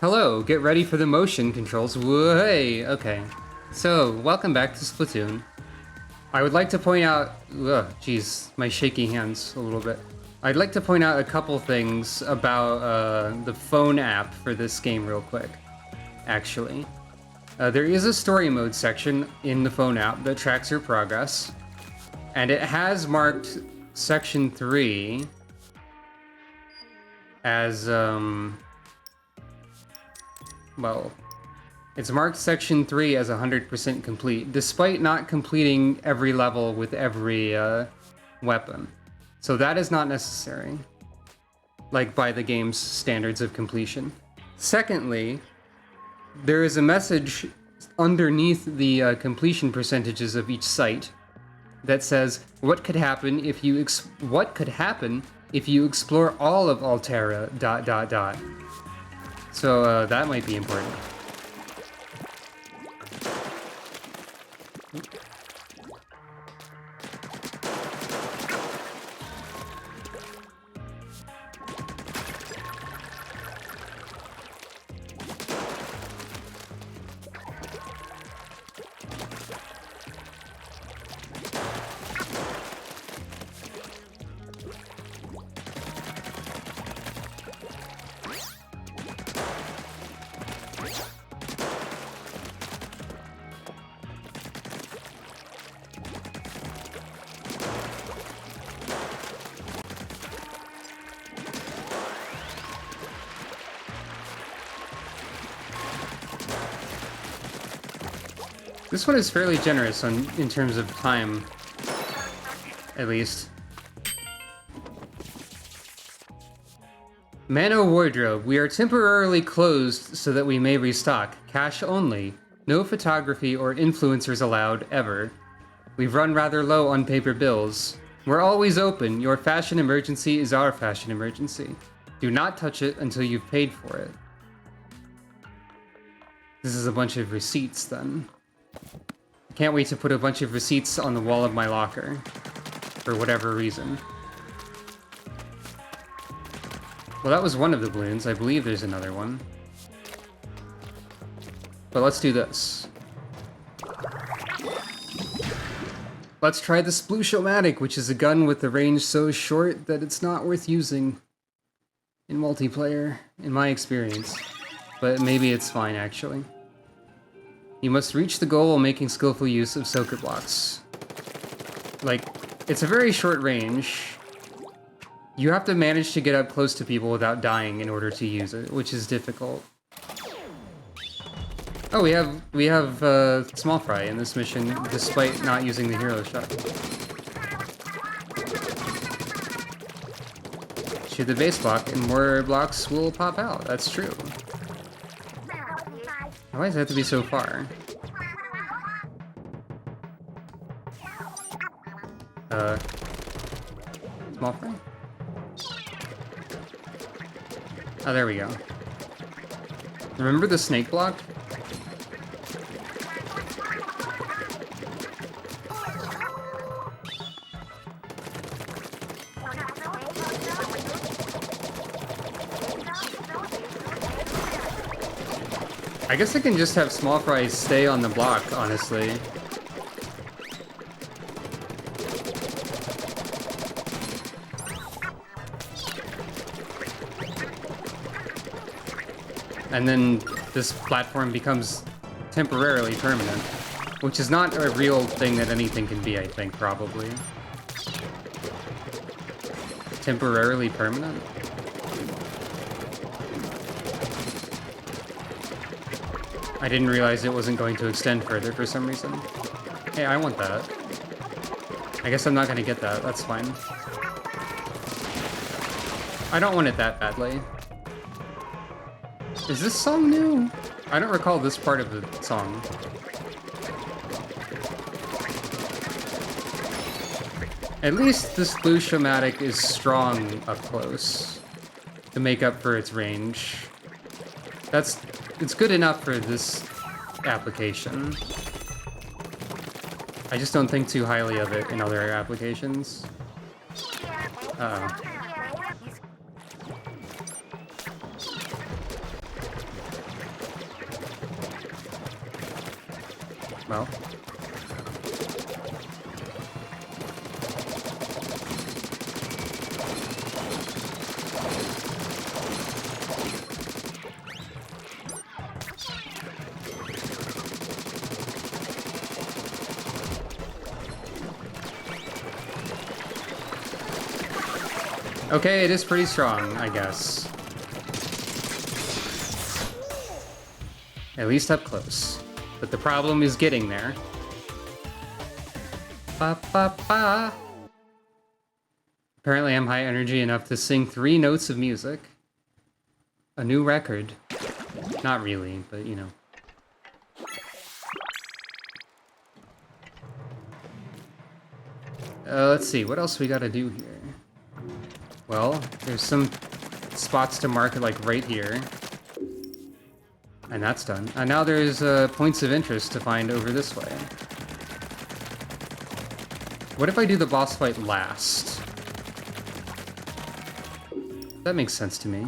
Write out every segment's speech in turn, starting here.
Hello, get ready for the motion controls. Hey, okay. So, welcome back to Splatoon. I would like to point out... Jeez, my shaky hands a little bit. I'd like to point out a couple things about the phone app for this game real quick, actually. There is a story mode section in the phone app that tracks your progress, and it has marked section 3 as, well, it's marked section 3 as 100% complete, despite not completing every level with every weapon. So that is not necessary, like by the game's standards of completion. Secondly, there is a message underneath the completion percentages of each site that says, what could happen if you explore all of Altera ... So that might be important. This one is fairly generous in terms of time, at least. Mano Wardrobe. We are temporarily closed so that we may restock. Cash only. No photography or influencers allowed, ever. We've run rather low on paper bills. We're always open. Your fashion emergency is our fashion emergency. Do not touch it until you've paid for it. This is a bunch of receipts, then. Can't wait to put a bunch of receipts on the wall of my locker. For whatever reason. Well, that was one of the balloons. I believe there's another one. But let's do this. Let's try the Sploosh-O-Matic, which is a gun with the range so short that it's not worth using in multiplayer, in my experience. But maybe it's fine, actually. You must reach the goal while making skillful use of soaker blocks. Like, it's a very short range. You have to manage to get up close to people without dying in order to use it, which is difficult. Oh, we have Small Fry in this mission, despite not using the hero shot. Shoot the base block, and more blocks will pop out. That's true. Why does it have to be so far? Small Fry? Oh, there we go. Remember the snake block? I guess I can just have Small Fry stay on the block, honestly. And then this platform becomes temporarily permanent, which is not a real thing that anything can be, I think, probably. Temporarily permanent? I didn't realize it wasn't going to extend further for some reason. Hey, I want that. I guess I'm not gonna get that, that's fine. I don't want it that badly. Is this song new? I don't recall this part of the song. At least this Sploosh-O-Matic is strong up close to make up for its range. It's good enough for this application. I just don't think too highly of it in other applications. Uh-oh. Well. Okay, it is pretty strong, I guess. At least up close. But the problem is getting there. Ba ba ba. Apparently I'm high energy enough to sing 3 notes of music. A new record. Not really, but you know. Let's see, what else we gotta do here? Well, there's some spots to mark, like right here. And that's done. And now there's points of interest to find over this way. What if I do the boss fight last? That makes sense to me.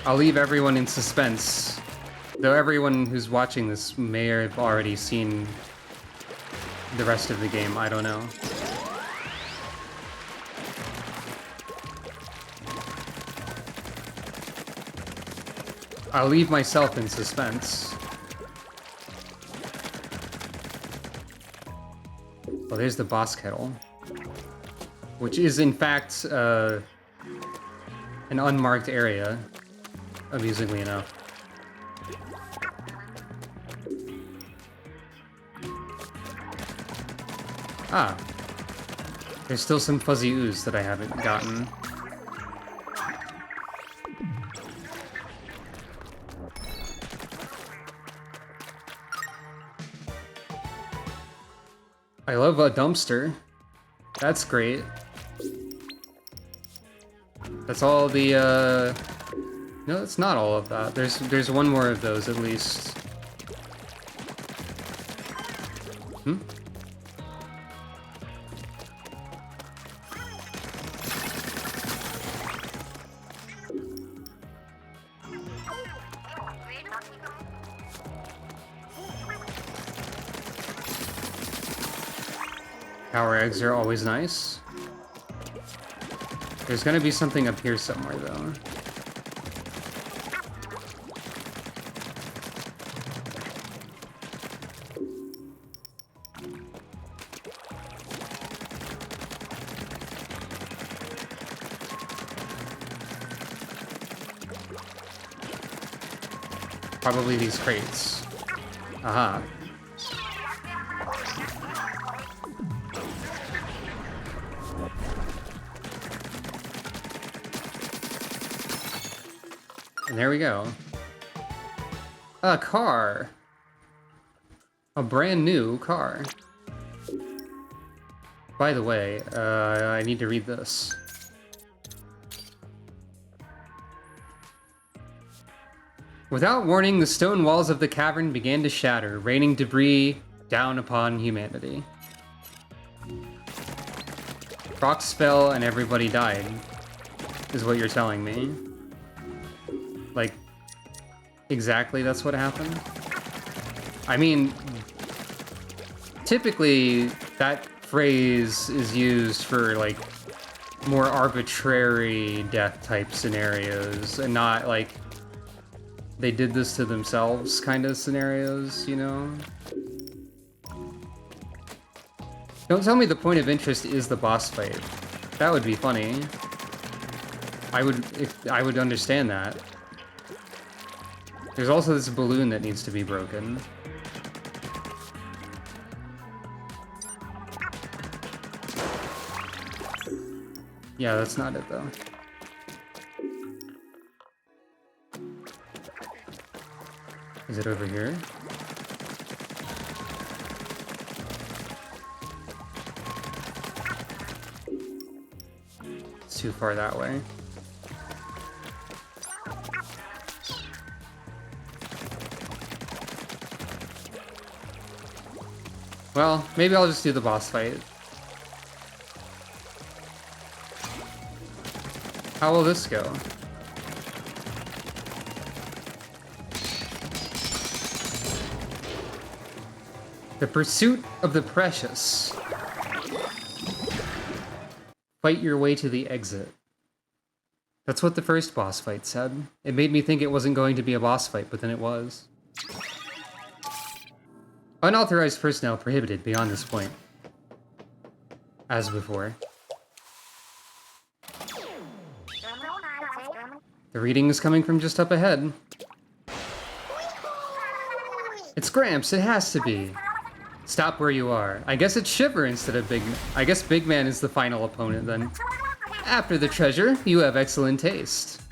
I'll leave everyone in suspense. Though everyone who's watching this may have already seen the rest of the game, I don't know. I'll leave myself in suspense. Well, there's the boss kettle. Which is, in fact, an unmarked area, amusingly enough. Ah. There's still some fuzzy ooze that I haven't gotten. I love a dumpster. That's great. That's all the, No, it's not all of that. There's one more of those, at least. Hmm? Power eggs are always nice. There's gonna be something up here somewhere, though. Probably these crates. Aha. And there we go. A car. A brand new car. By the way, I need to read this. Without warning, the stone walls of the cavern began to shatter, raining debris down upon humanity. Rocks fell and everybody died, is what you're telling me. Like, exactly that's what happened? I mean, typically that phrase is used for, like, more arbitrary death type scenarios, and not, like, they did this to themselves kind of scenarios, you know? Don't tell me the point of interest is the boss fight. That would be funny. I would understand that. There's also this balloon that needs to be broken. Yeah, that's not it though. Is it over here? It's too far that way. Well, maybe I'll just do the boss fight. How will this go? The pursuit of the precious. Fight your way to the exit. That's what the first boss fight said. It made me think it wasn't going to be a boss fight, but then it was. Unauthorized personnel prohibited beyond this point. As before. The reading is coming from just up ahead. It's Gramps, it has to be. Stop where you are. I guess it's Shiver instead of Big... I guess Big Man is the final opponent then. After the treasure, you have excellent taste.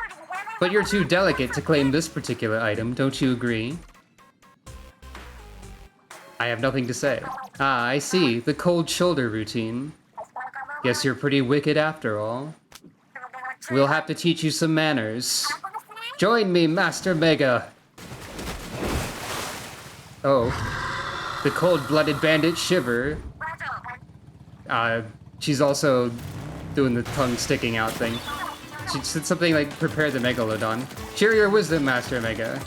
But you're too delicate to claim this particular item, don't you agree? I have nothing to say. Ah, I see. The cold shoulder routine. Guess you're pretty wicked after all. We'll have to teach you some manners. Join me, Master Mega! Oh. The cold-blooded bandit Shiver. She's also doing the tongue sticking out thing. She said something like, prepare the Megalodon. Share your wisdom, Master Mega.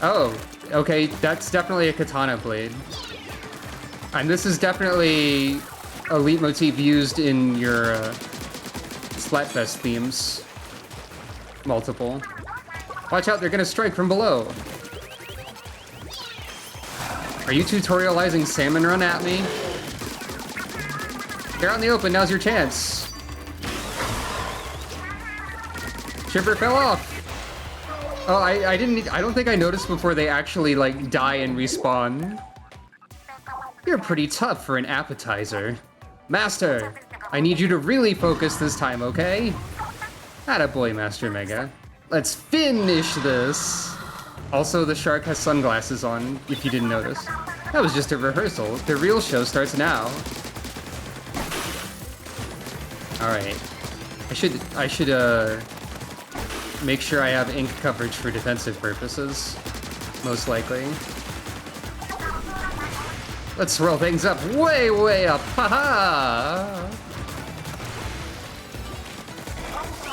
Oh, okay, that's definitely a katana blade. And this is definitely a leitmotif used in your Splatfest themes. Multiple. Watch out, they're gonna strike from below. Are you tutorializing Salmon Run at me? You're out in the open, now's your chance. Shiver fell off. Oh, I don't think I noticed before they actually, like, die and respawn. You're pretty tough for an appetizer. Master, I need you to really focus this time, okay? Attaboy, Master Mega. Let's finish this! Also, the shark has sunglasses on, if you didn't notice. That was just a rehearsal. The real show starts now. Alright. I should make sure I have ink coverage for defensive purposes. Most likely. Let's swirl things up way, way up. Haha!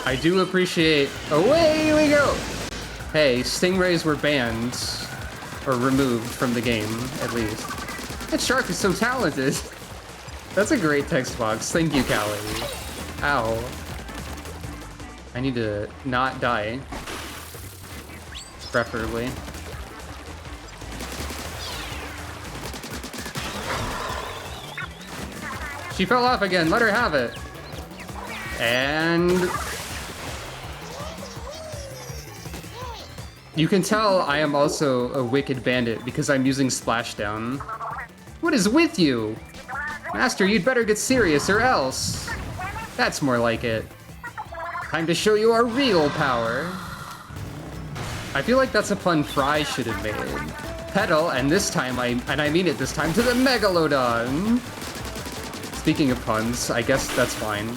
I do appreciate... Away we go! Hey, stingrays were banned. Or removed from the game, at least. That shark is so talented! That's a great text box. Thank you, Callie. Ow. I need to not die. Preferably. She fell off again. Let her have it. And... you can tell I am also a wicked bandit because I'm using Splashdown. What is with you? Master, you'd better get serious or else. That's more like it. Time to show you our real power. I feel like that's a pun Fry should have made. Pedal, and this time, I mean it this time, to the Megalodon! Speaking of puns, I guess that's fine.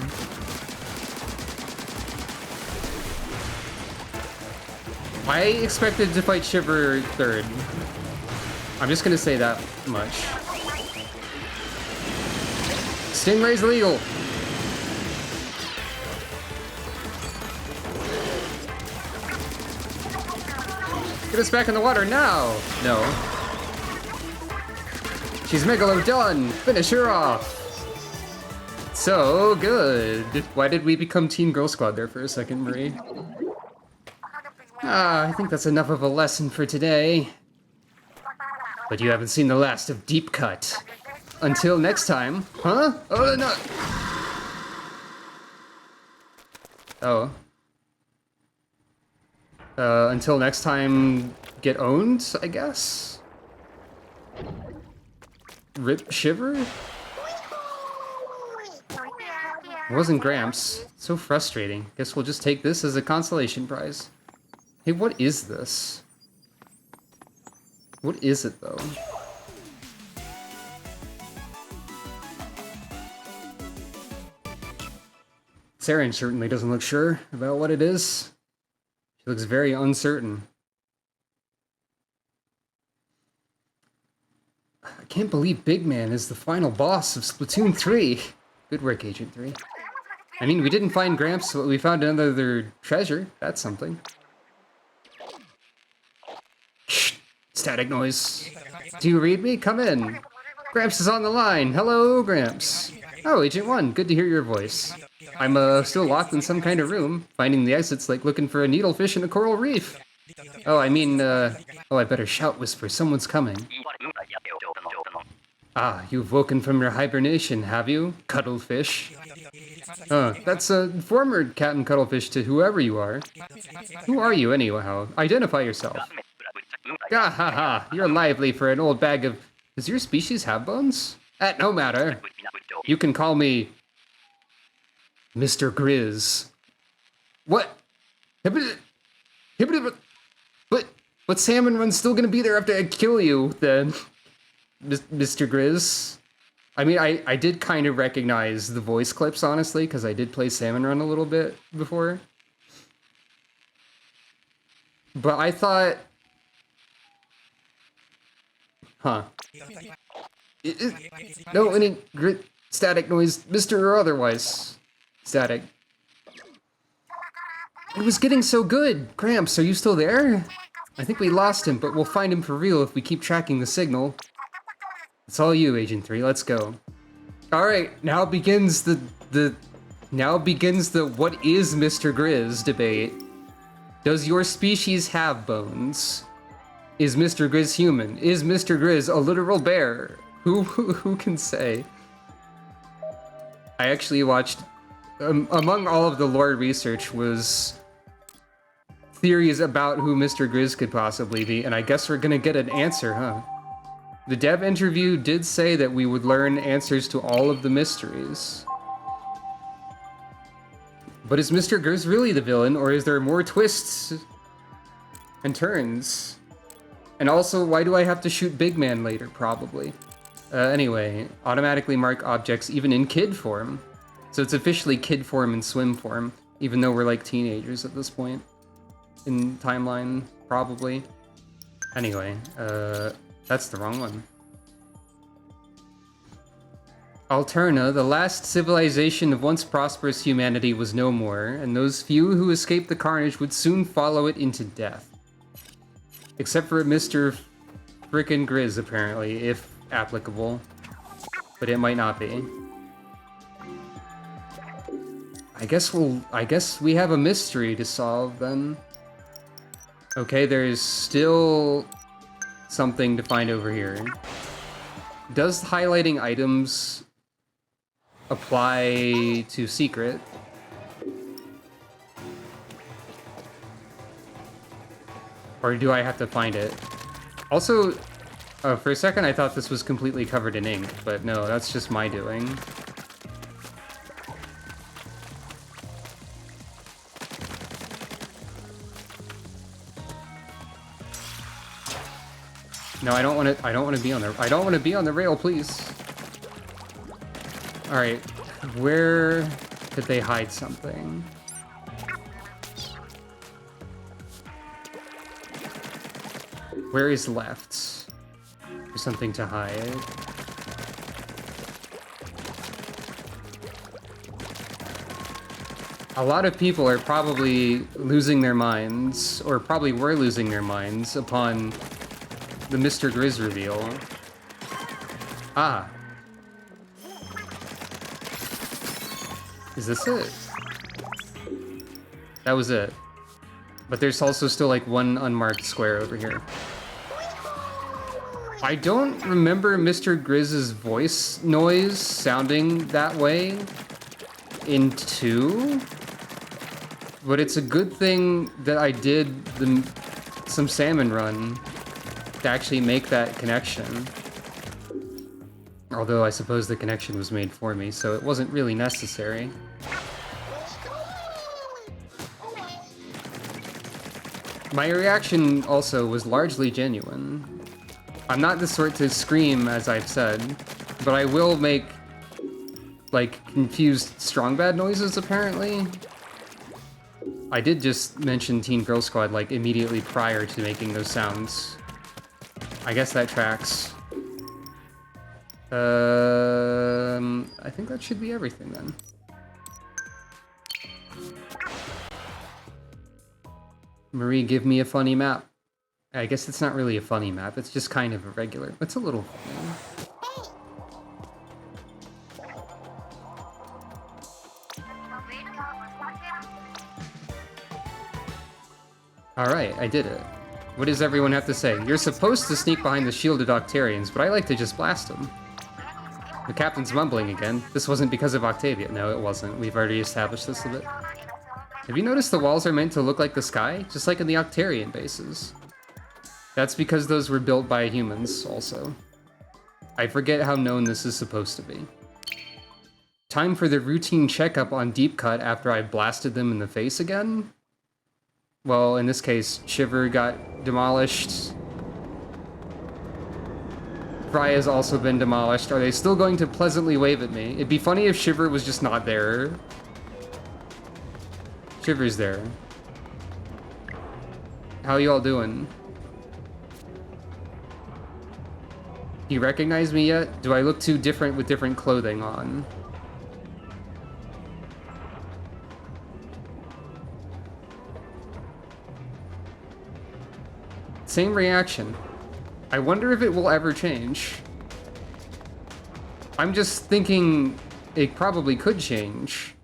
I expected to fight Shiver third. I'm just gonna say that much. Stingray's legal! Get us back in the water now! No. She's Megalodon! Finish her off! So good! Why did we become Teen Girl Squad there for a second, Marie? I think that's enough of a lesson for today. But you haven't seen the last of Deep Cut. Until next time. Huh? Oh, no! Oh. Until next time, get owned, I guess? Rip Shiver? It wasn't Gramps. So frustrating. Guess we'll just take this as a consolation prize. Hey, what is this? What is it, though? Saren certainly doesn't look sure about what it is. She looks very uncertain. I can't believe Big Man is the final boss of Splatoon 3. Good work, Agent 3. I mean, we didn't find Gramps, but we found another treasure. That's something. Shh! static noise. Do you read me? Come in. Gramps is on the line. Hello, Gramps. Oh, Agent 1, good to hear your voice. I'm still locked in some kind of room. Finding the exit's like looking for a needlefish in a coral reef. Oh, I mean, oh, I better shout whisper. Someone's coming. Ah, you've woken from your hibernation, have you, Cuttlefish? That's a former Captain Cuttlefish to whoever you are. Who are you, anyhow? Identify yourself. Ah ha ha, you're lively for an old bag of... Does your species have bones? No matter. You can call me... Mr. Grizz. What? But Salmon Run's still gonna be there after I kill you, then. Mr. Grizz. I mean, I did kind of recognize the voice clips, honestly, because I did play Salmon Run a little bit before. But I thought... Huh. No, any static noise, Mr. or otherwise. Static. It was getting so good. Gramps, are you still there? I think we lost him, but we'll find him for real if we keep tracking the signal. It's all you, Agent 3. Let's go. All right, now begins the what is Mr. Grizz debate. Does your species have bones? Is Mr. Grizz human? Is Mr. Grizz a literal bear? Who can say? I actually watched among all of the lore research was theories about who Mr. Grizz could possibly be, and I guess we're gonna get an answer, huh? The dev interview did say that we would learn answers to all of the mysteries. But is Mr. Grizz really the villain, or is there more twists and turns? And also, why do I have to shoot Big Man later, probably? Anyway, automatically mark objects even in kid form. So it's officially kid form and swim form, even though we're like teenagers at this point. In timeline, probably. Anyway, that's the wrong one. Alterna, the last civilization of once prosperous humanity, was no more, and those few who escaped the carnage would soon follow it into death. Except for Mr. Frickin' Grizz, apparently, if applicable. But it might not be. I guess we have a mystery to solve, then. Okay, there's still something to find over here. Does highlighting items apply to secret? Or do I have to find it? Also, for a second I thought this was completely covered in ink, but no, that's just my doing. No, I don't want to be on the rail, please. All right, where did they hide something? Where is left? There's something to hide. A lot of people are probably losing their minds, or probably were losing their minds upon the Mr. Grizz reveal. Ah. Is this it? That was it. But there's also still like one unmarked square over here. I don't remember Mr. Grizz's voice noise sounding that way in 2, but it's a good thing that I did some Salmon Run to actually make that connection. Although I suppose the connection was made for me, so it wasn't really necessary. My reaction also was largely genuine. I'm not the sort to scream, as I've said, but I will make, like, confused strong bad noises, apparently. I did just mention Teen Girl Squad, like, immediately prior to making those sounds. I guess that tracks. I think that should be everything, then. Marie, give me a funny map. I guess it's not really a funny map, it's just kind of a regular. It's a little funny. Alright, I did it. What does everyone have to say? You're supposed to sneak behind the shielded Octarians, but I like to just blast them. The captain's mumbling again. This wasn't because of Octavia. No, it wasn't. We've already established this a bit. Have you noticed the walls are meant to look like the sky? Just like in the Octarian bases. That's because those were built by humans, also. I forget how known this is supposed to be. Time for the routine checkup on Deep Cut after I blasted them in the face again? Well, in this case, Shiver got demolished. Freya's also been demolished. Are they still going to pleasantly wave at me? It'd be funny if Shiver was just not there. Shiver's there. How you all doing? Do you recognize me yet? Do I look too different with different clothing on? Same reaction. I wonder if it will ever change. I'm just thinking it probably could change.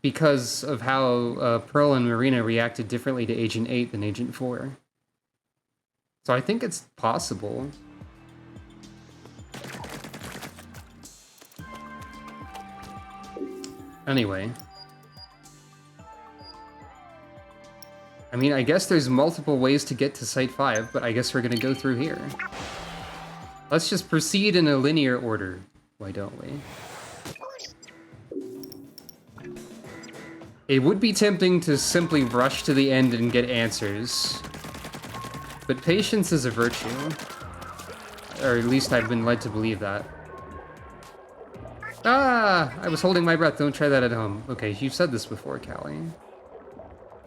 Because of how Pearl and Marina reacted differently to Agent 8 than Agent 4. So I think it's possible. Anyway. I mean, I guess there's multiple ways to get to Site 5, but I guess we're gonna go through here. Let's just proceed in a linear order. Why don't we? It would be tempting to simply rush to the end and get answers. But patience is a virtue. Or at least I've been led to believe that. Ah! I was holding my breath. Don't try that at home. Okay, you've said this before, Callie.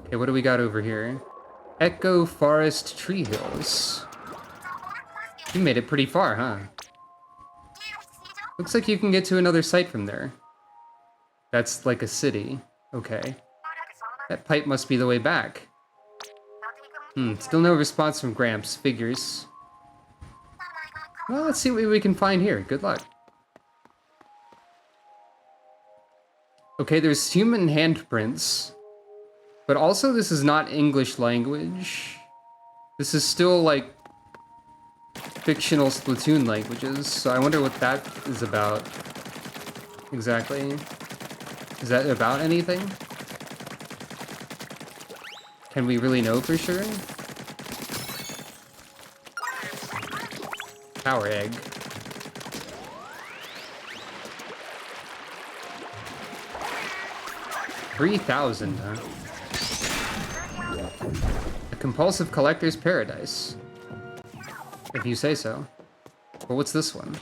Okay, what do we got over here? Echo Forest Tree Hills. You made it pretty far, huh? Looks like you can get to another site from there. That's like a city. Okay. That pipe must be the way back. Still no response from Gramps. Figures. Well, let's see what we can find here. Good luck. Okay, there's human handprints. But also, this is not English language. This is still, like, fictional Splatoon languages, so I wonder what that is about. Exactly. Is that about anything? Can we really know for sure? Power egg. $3,000, huh? A compulsive collector's paradise. If you say so. But what's this one?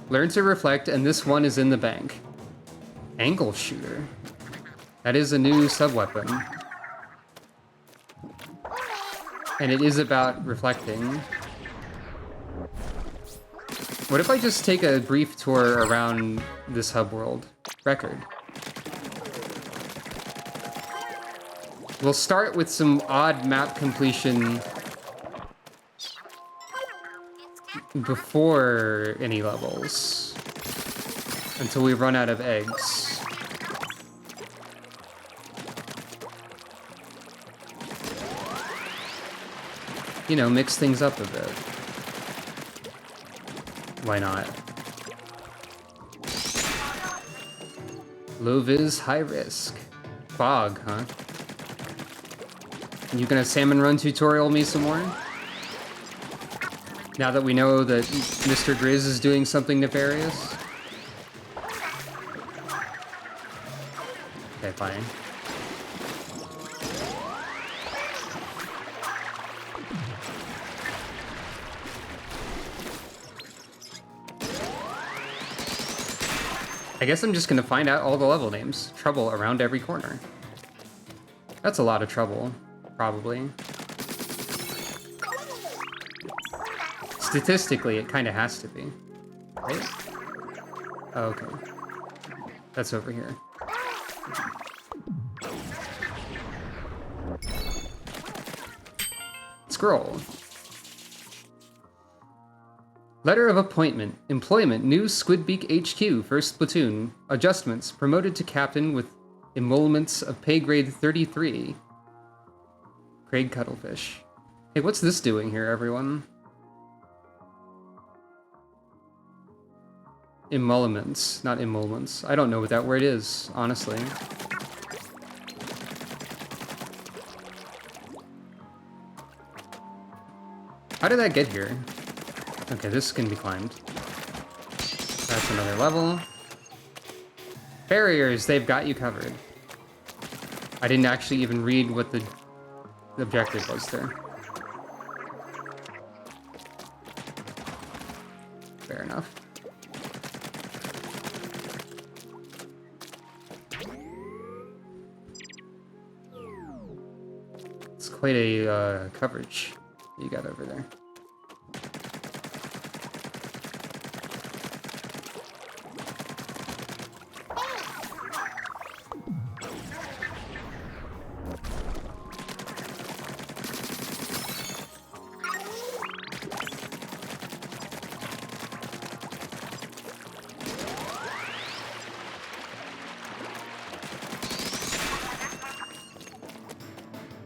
Learn to reflect, and this one is in the bank. Angle shooter. That is a new sub-weapon. And it is about reflecting. What if I just take a brief tour around this hub world? Record. We'll start with some odd map completion before any levels, until we run out of eggs. You know, mix things up a bit. Why not? Low vis, high risk. Fog, huh? You gonna salmon run tutorial me some more? Now that we know that Mr. Grizz is doing something nefarious? Okay, fine. I guess I'm just gonna find out all the level names. Trouble around every corner. That's a lot of trouble, probably. Statistically, it kind of has to be, right? Oh, okay. That's over here. scroll. Letter of appointment. Employment. New Squidbeak HQ. First platoon. Adjustments. Promoted to captain with emoluments of pay grade 33. Craig Cuttlefish. Hey, what's this doing here, everyone? Emoluments, not emoluments. I don't know what that word is, honestly. How did that get here? Okay, this can be climbed. That's another level. Barriers, they've got you covered. I didn't actually even read what the objective was there. Fair enough. It's quite a coverage you got over there.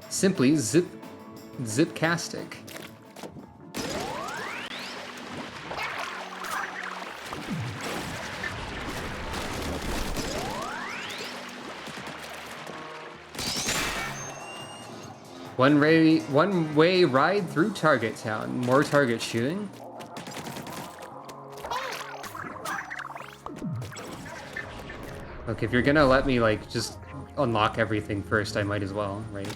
Simply zipcastic. One-way ride through Target Town. More target shooting. Look, if you're gonna let me, like, just unlock everything first, I might as well, right?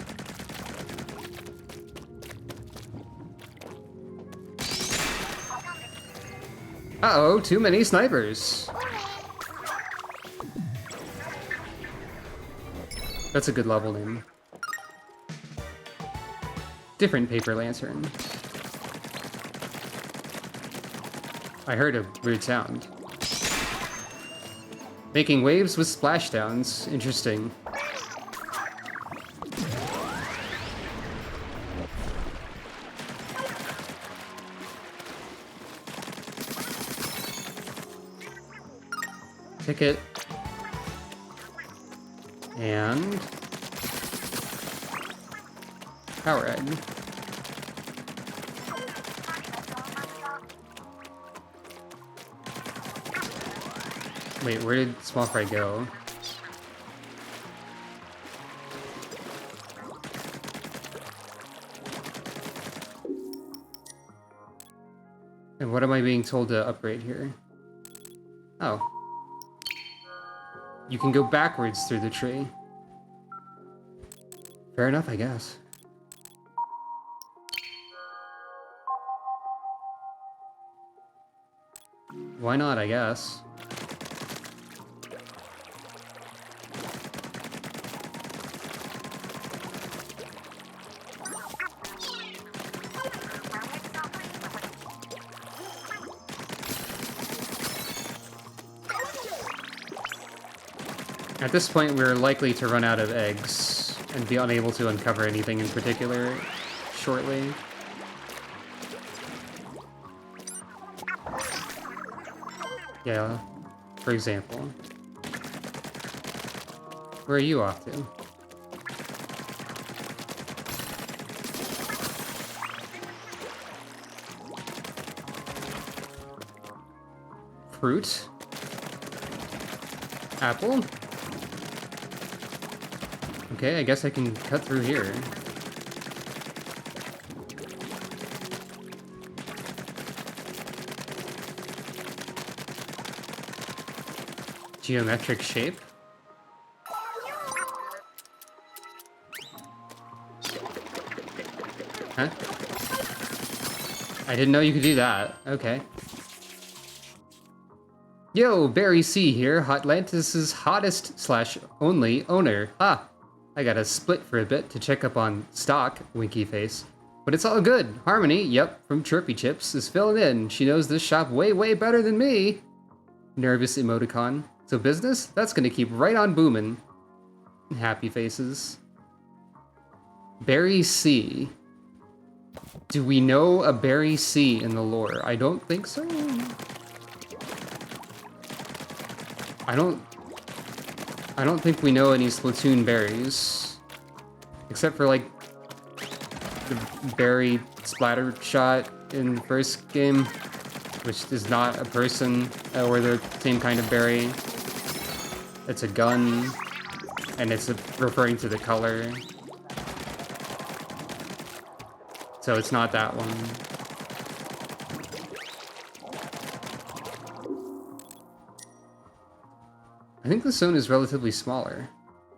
Uh-oh, too many snipers. That's a good level name. Different paper lantern. I heard a weird sound. Making waves with splashdowns. Interesting. Ticket. And power egg. Wait, where did Small Fry go? And what am I being told to upgrade here? Oh. You can go backwards through the tree. Fair enough, I guess. Why not, I guess. At this point, we're likely to run out of eggs and be unable to uncover anything in particular shortly. Yeah, for example. Where are you off to? Fruit? Apple? Okay, I guess I can cut through here. Geometric shape? Huh? I didn't know you could do that. Okay. Yo, Barry C here, Hotlantis' hottest/only owner. Ah, I gotta split for a bit to check up on stock, winky face. But it's all good. Harmony, yep, from Chirpy Chips, is filling in. She knows this shop way, way better than me. Nervous emoticon. So business? That's gonna keep right on booming. Happy faces. Barry C. Do we know a Berry C in the lore? I don't think so. I don't think we know any Splatoon berries. Except for, like, the berry splatter shot in the first game, which is not a person or the same kind of berry. It's a gun, and it's referring to the color. So it's not that one. I think the zone is relatively smaller.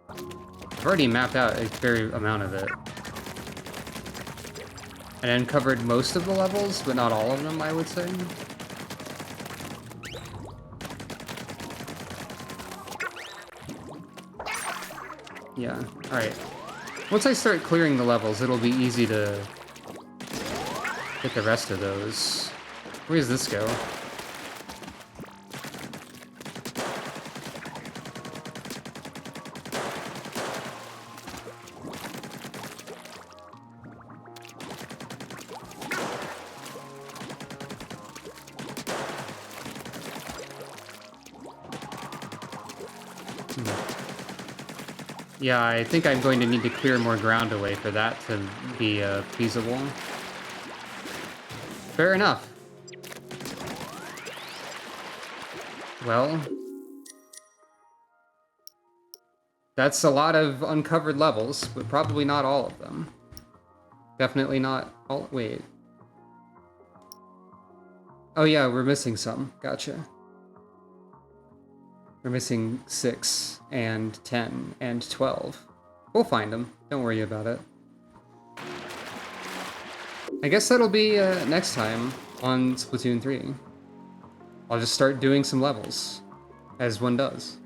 I've already mapped out a fair amount of it. And uncovered most of the levels, but not all of them, I would say. Yeah, alright. Once I start clearing the levels, it'll be easy to get the rest of those. Where does this go? Yeah, I think I'm going to need to clear more ground away for that to be feasible. Fair enough. Well, that's a lot of uncovered levels, but probably not all of them. Definitely not all. Wait. Oh yeah, we're missing some. Gotcha. We're missing 6 and 10 and 12. We'll find them. Don't worry about it. I guess that'll be next time on Splatoon 3. I'll just start doing some levels, as one does.